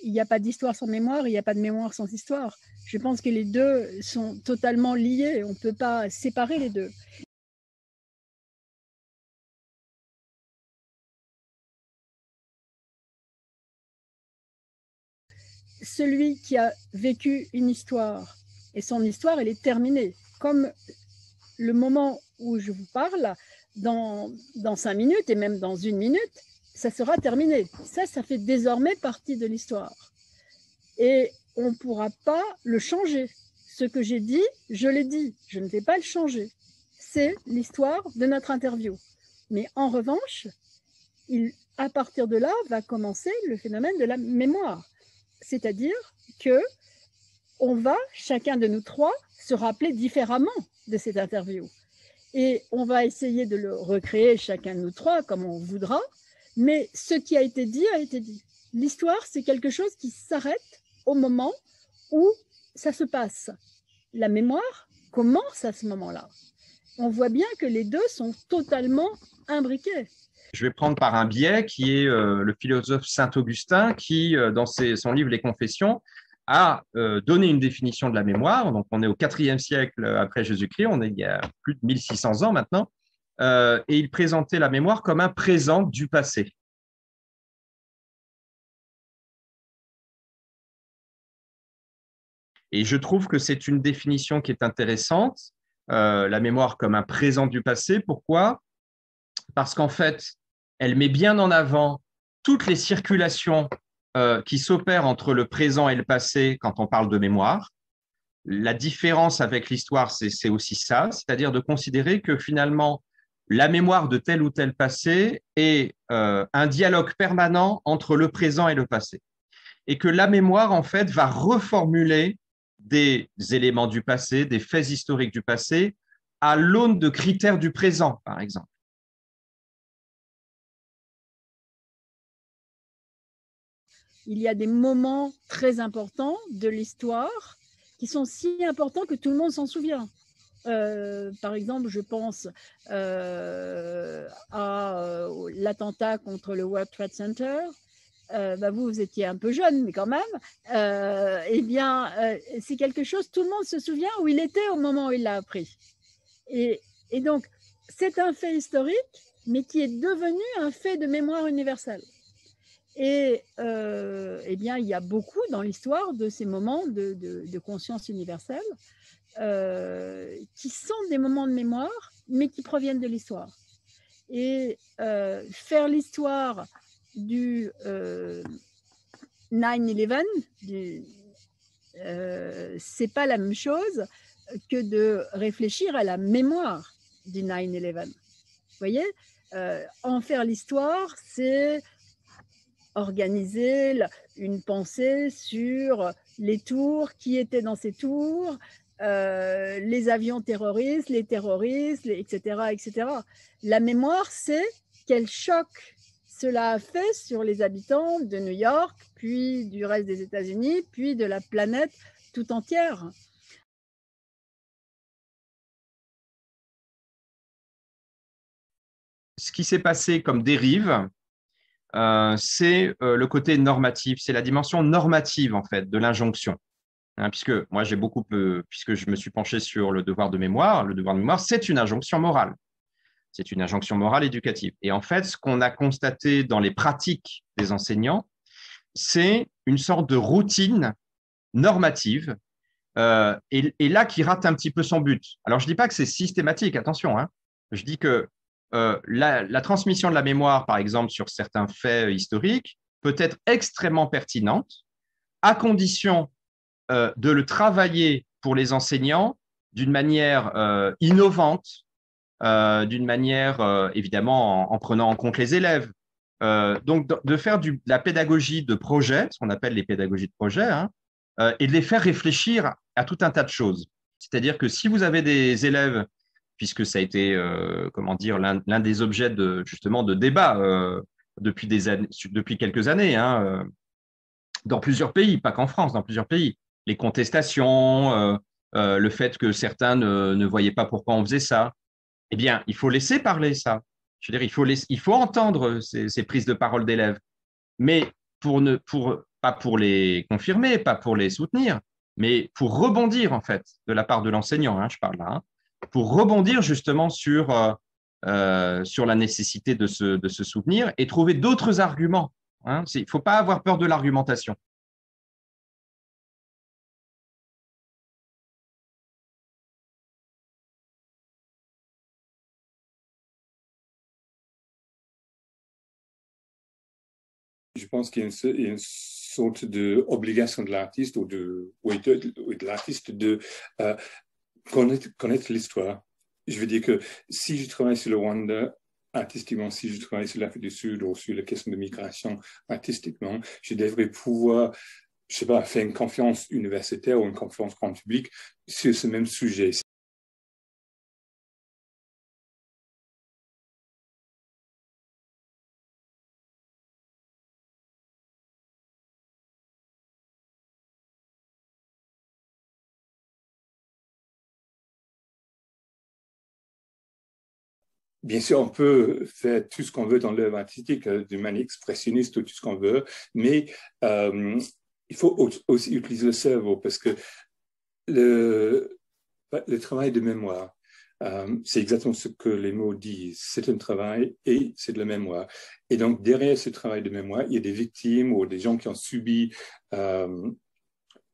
il n'y a pas d'histoire sans mémoire, il n'y a pas de mémoire sans histoire. Je pense que les deux sont totalement liés, on ne peut pas séparer les deux. Celui qui a vécu une histoire, et son histoire, elle est terminée. Comme le moment où je vous parle, dans 5 minutes et même dans 1 minute, ça sera terminé. Ça fait désormais partie de l'histoire. Et on ne pourra pas le changer. Ce que j'ai dit, je l'ai dit. Je ne vais pas le changer. C'est l'histoire de notre interview. Mais en revanche, à partir de là, va commencer le phénomène de la mémoire. C'est-à-dire qu'on va, chacun de nous trois, se rappeler différemment de cette interview. Et on va essayer de le recréer, chacun de nous trois, comme on voudra, mais ce qui a été dit a été dit. L'histoire, c'est quelque chose qui s'arrête au moment où ça se passe. La mémoire commence à ce moment-là. On voit bien que les deux sont totalement imbriqués. Je vais prendre par un biais qui est le philosophe Saint-Augustin qui, dans son livre Les Confessions, a donné une définition de la mémoire. Donc, on est au IVe siècle après Jésus-Christ, on est il y a plus de 1600 ans maintenant, et il présentait la mémoire comme un présent du passé. Et je trouve que c'est une définition qui est intéressante, la mémoire comme un présent du passé. Pourquoi ? Parce qu'en fait, elle met bien en avant toutes les circulations qui s'opèrent entre le présent et le passé quand on parle de mémoire. La différence avec l'histoire, c'est aussi ça, c'est-à-dire de considérer que finalement, la mémoire de tel ou tel passé est un dialogue permanent entre le présent et le passé. Et que la mémoire, en fait, va reformuler des éléments du passé, des faits historiques du passé, à l'aune de critères du présent, par exemple. Il y a des moments très importants de l'histoire qui sont si importants que tout le monde s'en souvient. Par exemple, je pense à l'attentat contre le World Trade Center. Vous étiez un peu jeune, mais quand même. C'est quelque chose, tout le monde se souvient où il était au moment où il l'a appris. Et donc, c'est un fait historique, mais qui est devenu un fait de mémoire universelle. Et il y a beaucoup dans l'histoire de ces moments de conscience universelle qui sont des moments de mémoire, mais qui proviennent de l'histoire. Et faire l'histoire du 9/11, c'est pas la même chose que de réfléchir à la mémoire du 9/11. Vous voyez, en faire l'histoire, c'est organiser une pensée sur les tours, qui étaient dans ces tours, les avions terroristes, les terroristes, etc., etc. La mémoire, c'est quel choc cela a fait sur les habitants de New York, puis du reste des États-Unis, puis de la planète tout entière. Ce qui s'est passé comme dérive, c'est le côté normatif, c'est la dimension normative en fait de l'injonction. Puisque moi puisque je me suis penché sur le devoir de mémoire, c'est une injonction morale. C'est une injonction morale éducative. Et en fait, ce qu'on a constaté dans les pratiques des enseignants, c'est une sorte de routine normative, et là qui rate un petit peu son but. Alors, je ne dis pas que c'est systématique, attention, hein. Je dis que la transmission de la mémoire, par exemple, sur certains faits historiques, peut être extrêmement pertinente, à condition de le travailler pour les enseignants d'une manière innovante, d'une manière évidemment en prenant en compte les élèves. Donc, de faire de la pédagogie de projet, ce qu'on appelle les pédagogies de projet, hein, et de les faire réfléchir à tout un tas de choses. C'est-à-dire que si vous avez des élèves, puisque ça a été l'un des objets justement de débat depuis quelques années, hein, dans plusieurs pays, pas qu'en France, dans plusieurs pays, les contestations, le fait que certains ne voyaient pas pourquoi on faisait ça, eh bien, il faut laisser parler ça. Je veux dire, il faut entendre ces prises de parole d'élèves. Mais pour pas pour les confirmer, pas pour les soutenir, mais pour rebondir, en fait, de la part de l'enseignant, hein, je parle là, hein, pour rebondir justement sur la nécessité de se soutenir et trouver d'autres arguments. Hein. Il ne faut pas avoir peur de l'argumentation. Je pense qu'il y a une sorte d'obligation de l'artiste ou de l'artiste de connaître l'histoire. Je veux dire que si je travaille sur le Rwanda artistiquement, si je travaille sur l'Afrique du Sud ou sur la question de migration artistiquement, je devrais pouvoir, je sais pas, faire une conférence universitaire ou une conférence grand public sur ce même sujet. Bien sûr, on peut faire tout ce qu'on veut dans l'œuvre artistique, d'une manière expressionniste ou tout ce qu'on veut, mais il faut aussi utiliser le cerveau parce que le travail de mémoire, c'est exactement ce que les mots disent. C'est un travail et c'est de la mémoire. Et donc, derrière ce travail de mémoire, il y a des victimes ou des gens qui ont subi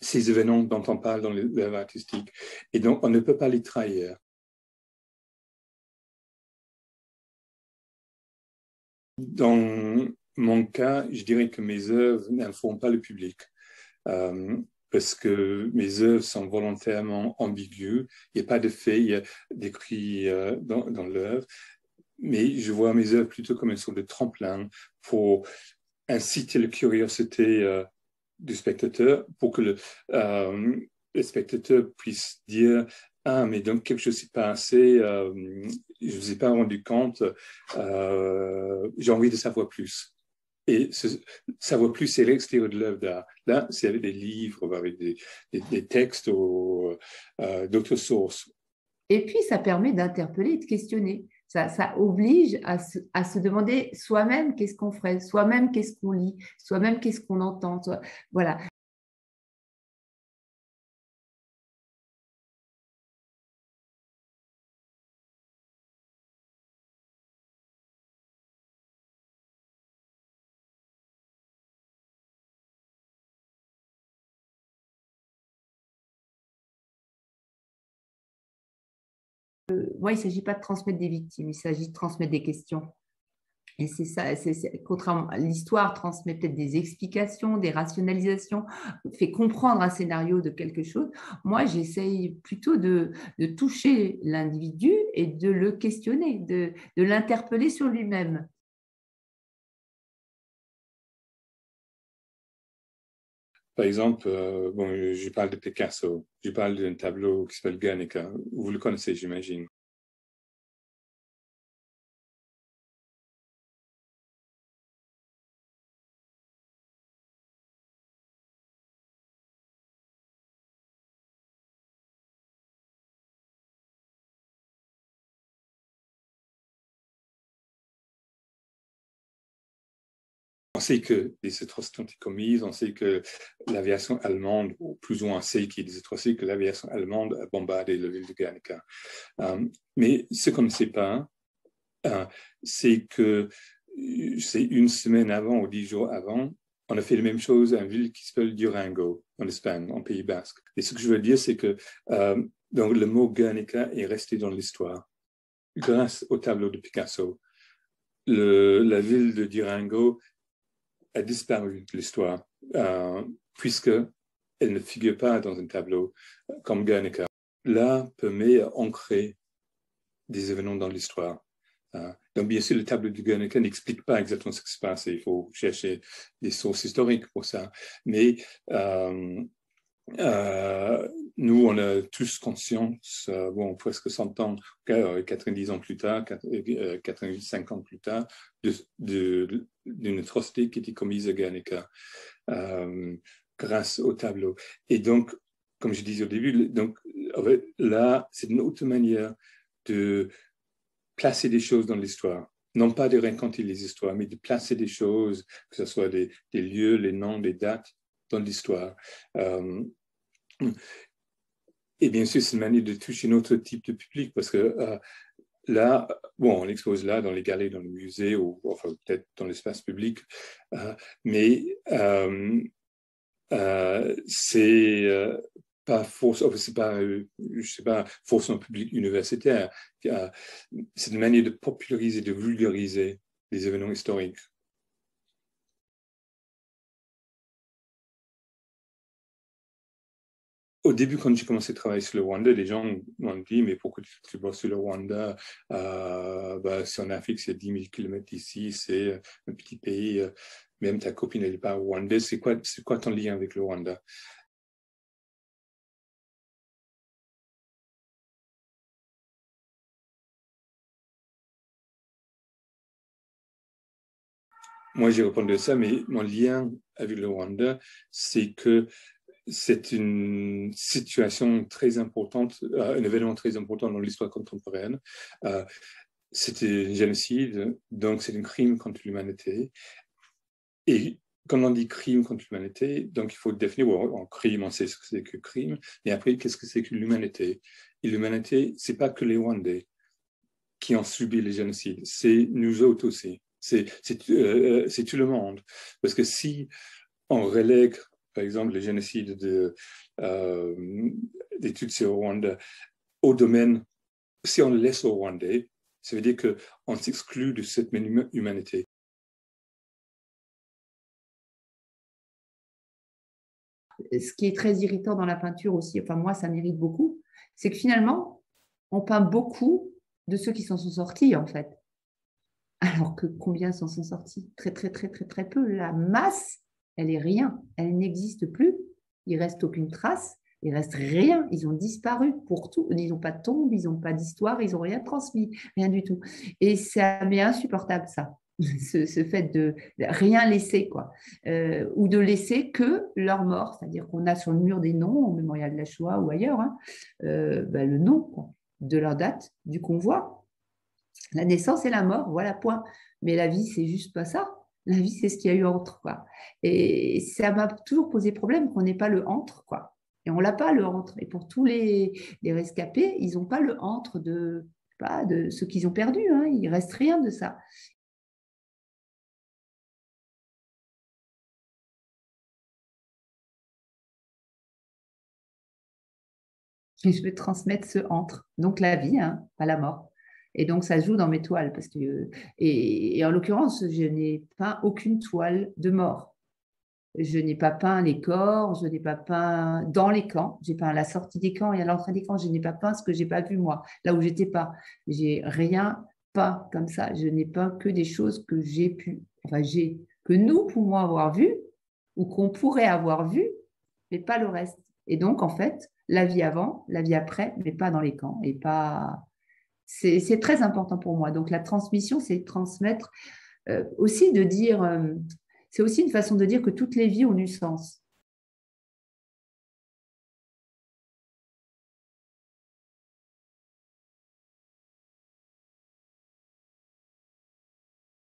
ces événements dont on parle dans l'œuvre artistique. Et donc, on ne peut pas les trahir. Dans mon cas, je dirais que mes œuvres n'informent pas le public parce que mes œuvres sont volontairement ambiguës. Il n'y a pas de faits décrits dans l'œuvre, mais je vois mes œuvres plutôt comme une sorte de tremplin pour inciter la curiosité du spectateur pour que le spectateur puisse dire ah, mais donc quelque chose s'est passé, je ne vous ai pas rendu compte, j'ai envie de savoir plus. Et savoir plus, c'est l'extérieur de l'œuvre d'art. Là, c'est avec des livres, avec des textes ou d'autres sources. Et puis, ça permet d'interpeller et de questionner. Ça oblige à se demander soi-même qu'est-ce qu'on ferait, soi-même qu'est-ce qu'on lit, soi-même qu'est-ce qu'on entend. Voilà. Moi, il ne s'agit pas de transmettre des victimes, il s'agit de transmettre des questions. Et c'est ça, contrairement à l'histoire, transmet peut-être des explications, des rationalisations, fait comprendre un scénario de quelque chose. Moi, j'essaye plutôt de toucher l'individu et de le questionner, de l'interpeller sur lui-même. Par exemple, bon, je parle de Picasso, je parle d'un tableau qui s'appelle Guernica. Vous le connaissez, j'imagine. On sait que des atrocités ont été commises, on sait que l'aviation allemande, ou plus ou moins on sait qu'il y a des atrocités, que l'aviation allemande a bombardé la ville de Guernica. Mais ce qu'on ne sait pas, c'est que c'est une semaine avant ou 10 jours avant, on a fait la même chose à une ville qui s'appelle Durango, en Espagne, en Pays Basque. Et ce que je veux dire, c'est que donc le mot Guernica est resté dans l'histoire grâce au tableau de Picasso. La ville de Durango a disparu de l'histoire, puisqu'elle ne figure pas dans un tableau comme Guernica. L'art permet d'ancrer des événements dans l'histoire. Donc, bien sûr, le tableau de Guernica n'explique pas exactement ce qui se passe. Il faut chercher des sources historiques pour ça. Mais nous, on a tous conscience, bon, presque 100 ans, 90 ans plus tard, 85 ans plus tard, d'une atrocité qui était commise à Guernica grâce au tableau. Et donc, comme je disais au début, donc, là, c'est une autre manière de placer des choses dans l'histoire. non pas de raconter les histoires, mais de placer des choses, que ce soit des lieux, les noms, des dates dans l'histoire. Et bien sûr, c'est une manière de toucher un autre type de public, parce que là, bon, on expose là dans les galeries, dans les musées, ou enfin, peut-être dans l'espace public, mais c'est pas forcément public universitaire. C'est une manière de populariser, de vulgariser les événements historiques. Au début, quand j'ai commencé à travailler sur le Rwanda, les gens m'ont dit, mais pourquoi tu bosses sur le Rwanda? C'est en Afrique, c'est 10 000 km d'ici, c'est un petit pays, même ta copine, elle n'est pas rwandaise. C'est quoi ton lien avec le Rwanda? Moi, j'ai répondu à ça, mais mon lien avec le Rwanda, c'est que c'est une situation très importante, un événement très important dans l'histoire contemporaine. C'était un génocide, donc c'est un crime contre l'humanité. Et quand on dit crime contre l'humanité, donc il faut définir, en crime, on sait ce que c'est que crime, mais après, qu'est-ce que c'est que l'humanité? Et l'humanité, c'est pas que les Rwandais qui ont subi les génocides, c'est nous autres aussi. C'est tout le monde. Parce que si on relègue, par exemple, le génocide des Tutsis au Rwanda au domaine, si on le laisse au Rwandais, ça veut dire qu'on s'exclut de cette même humanité. Ce qui est très irritant dans la peinture aussi, enfin moi ça m'irrite beaucoup, c'est que finalement, on peint beaucoup de ceux qui s'en sont sortis en fait. Alors que combien s'en sont sortis? Très, très, très, très, très peu. La masse, elle est rien. Elle n'existe plus. Il ne reste aucune trace. Il ne reste rien. Ils ont disparu pour tout. Ils n'ont pas de tombe, ils n'ont pas d'histoire, ils n'ont rien transmis, rien du tout. Et ça m'est insupportable, ça. Ce fait de rien laisser, quoi. Ou de laisser que leur mort. C'est-à-dire qu'on a sur le mur des noms, au mémorial de la Shoah ou ailleurs, hein, le nom quoi, de leur date, du convoi. La naissance et la mort, voilà, point. Mais la vie, c'est juste pas ça. La vie, c'est ce qu'il y a eu entre, quoi. Et ça m'a toujours posé problème qu'on n'ait pas le entre, quoi. Et on l'a pas, le entre. Et pour tous les rescapés, ils n'ont pas le entre de ce qu'ils ont perdu. Hein. Il ne reste rien de ça. Et je vais transmettre ce entre. Donc la vie, hein, pas la mort. Et donc, ça joue dans mes toiles. Et en l'occurrence, je n'ai peint aucune toile de mort. Je n'ai pas peint les corps, je n'ai pas peint dans les camps. J'ai peint à la sortie des camps et à l'entrée des camps. Je n'ai pas peint ce que je n'ai pas vu, moi, là où je n'étais pas. J'ai rien peint comme ça. Je n'ai peint que des choses que que nous pouvons avoir vues ou qu'on pourrait avoir vues, mais pas le reste. Et donc, en fait, la vie avant, la vie après, mais pas dans les camps et pas... C'est très important pour moi. Donc, la transmission, c'est transmettre aussi de dire, c'est aussi une façon de dire que toutes les vies ont du sens.